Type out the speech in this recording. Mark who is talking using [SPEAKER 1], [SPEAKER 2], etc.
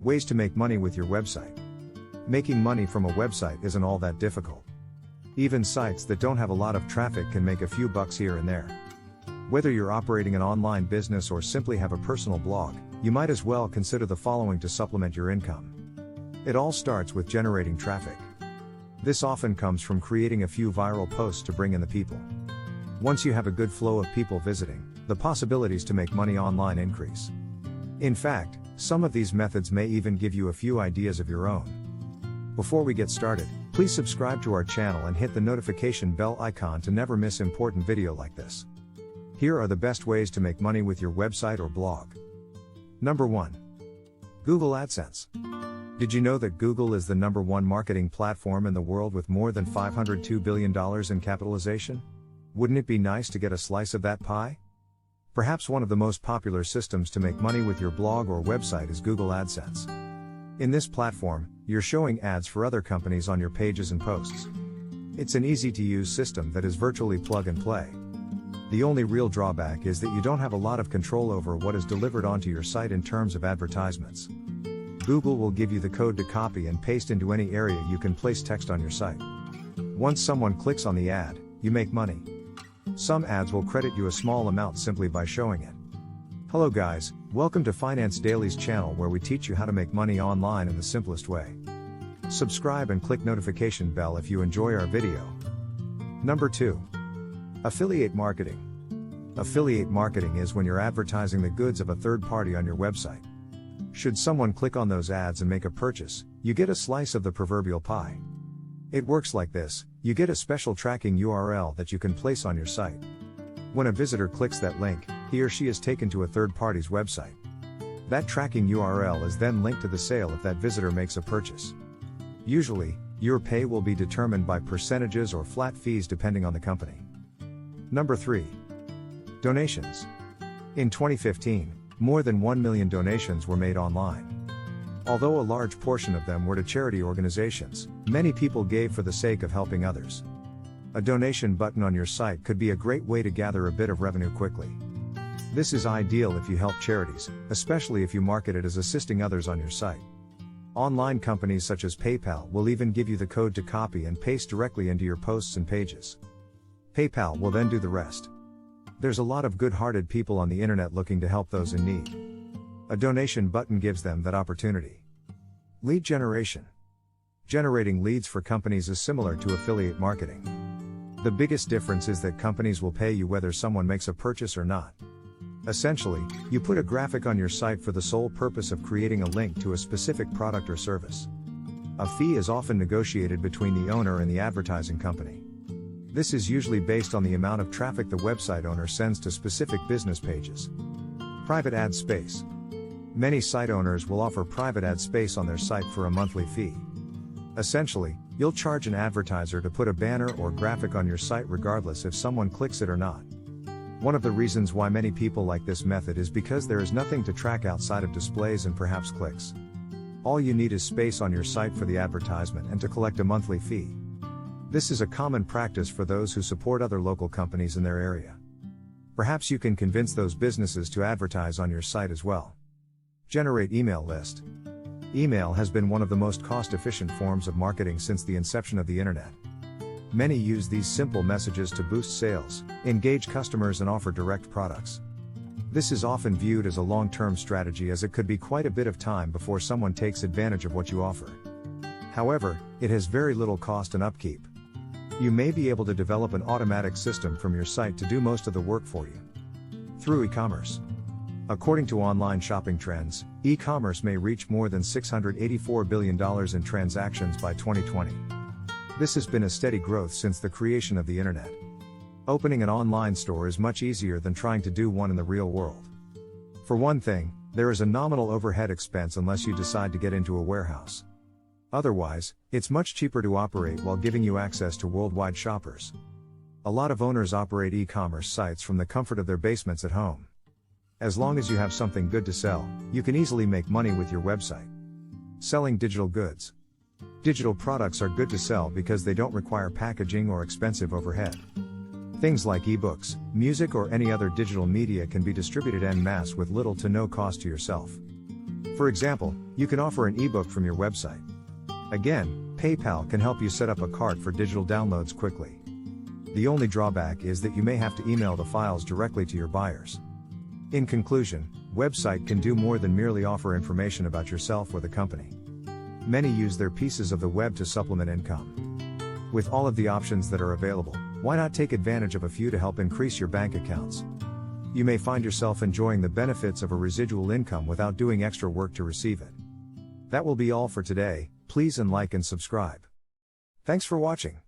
[SPEAKER 1] Ways to make money with your website. Making money from a website isn't all that difficult. Even sites that don't have a lot of traffic can make a few bucks here and there. Whether you're operating an online business or simply have a personal blog, you might as well consider the following to supplement your income. It all starts with generating traffic. This often comes from creating a few viral posts to bring in the people. Once you have a good flow of people visiting, the possibilities to make money online increase. In fact, some of these methods may even give you a few ideas of your own. Before we get started, please subscribe to our channel and hit the notification bell icon to never miss important video like this. Here are the best ways to make money with your website or blog. Number 1. Google AdSense. Did you know that Google is the #1 marketing platform in the world with more than $502 billion in capitalization? Wouldn't it be nice to get a slice of that pie? Perhaps one of the most popular systems to make money with your blog or website is Google AdSense. In this platform, you're showing ads for other companies on your pages and posts. It's an easy-to-use system that is virtually plug and play. The only real drawback is that you don't have a lot of control over what is delivered onto your site in terms of advertisements. Google will give you the code to copy and paste into any area you can place text on your site. Once someone clicks on the ad, you make money. Some ads will credit you a small amount simply by showing it. Hello guys, welcome to Finance Daily's channel where we teach you how to make money online in the simplest way. Subscribe and click notification bell if you enjoy our video. Number 2. Affiliate marketing. Affiliate marketing is when you're advertising the goods of a third party on your website. Should someone click on those ads and make a purchase, you get a slice of the proverbial pie. It works like this: you get a special tracking URL that you can place on your site. When a visitor clicks that link, he or she is taken to a third party's website. That tracking URL is then linked to the sale if that visitor makes a purchase. Usually, your pay will be determined by percentages or flat fees depending on the company. Number 3. Donations. In 2015, more than 1 million donations were made online. Although a large portion of them were to charity organizations, many people gave for the sake of helping others. A donation button on your site could be a great way to gather a bit of revenue quickly. This is ideal if you help charities, especially if you market it as assisting others on your site. Online companies such as PayPal will even give you the code to copy and paste directly into your posts and pages. PayPal will then do the rest. There's a lot of good-hearted people on the internet looking to help those in need. A donation button gives them that opportunity. Lead generation. Generating leads for companies is similar to affiliate marketing. The biggest difference is that companies will pay you whether someone makes a purchase or not. Essentially, you put a graphic on your site for the sole purpose of creating a link to a specific product or service. A fee is often negotiated between the owner and the advertising company. This is usually based on the amount of traffic the website owner sends to specific business pages. Private ad space. Many site owners will offer private ad space on their site for a monthly fee. Essentially, you'll charge an advertiser to put a banner or graphic on your site regardless if someone clicks it or not. One of the reasons why many people like this method is because there is nothing to track outside of displays and perhaps clicks. All you need is space on your site for the advertisement and to collect a monthly fee. This is a common practice for those who support other local companies in their area. Perhaps you can convince those businesses to advertise on your site as well. Generate email list. Email has been one of the most cost-efficient forms of marketing since the inception of the internet. Many use these simple messages to boost sales, engage customers and offer direct products. This is often viewed as a long-term strategy as it could be quite a bit of time before someone takes advantage of what you offer. However, it has very little cost and upkeep. You may be able to develop an automatic system from your site to do most of the work for you. Through e-commerce. According to online shopping trends, e-commerce may reach more than $684 billion in transactions by 2020. This has been a steady growth since the creation of the internet. Opening an online store is much easier than trying to do one in the real world. For one thing, there is a nominal overhead expense unless you decide to get into a warehouse. Otherwise, it's much cheaper to operate while giving you access to worldwide shoppers. A lot of owners operate e-commerce sites from the comfort of their basements at home. As long as you have something good to sell, you can easily make money with your website. Selling digital goods. Digital products are good to sell because they don't require packaging or expensive overhead. Things like ebooks, music or any other digital media can be distributed en masse with little to no cost to yourself. For example, you can offer an ebook from your website. Again, PayPal can help you set up a cart for digital downloads quickly. The only drawback is that you may have to email the files directly to your buyers. In conclusion, website can do more than merely offer information about yourself or the company. Many use their pieces of the web to supplement income. With all of the options that are available, why not take advantage of a few to help increase your bank accounts? You may find yourself enjoying the benefits of a residual income without doing extra work to receive it. That will be all for today. Please like and subscribe. Thanks for watching.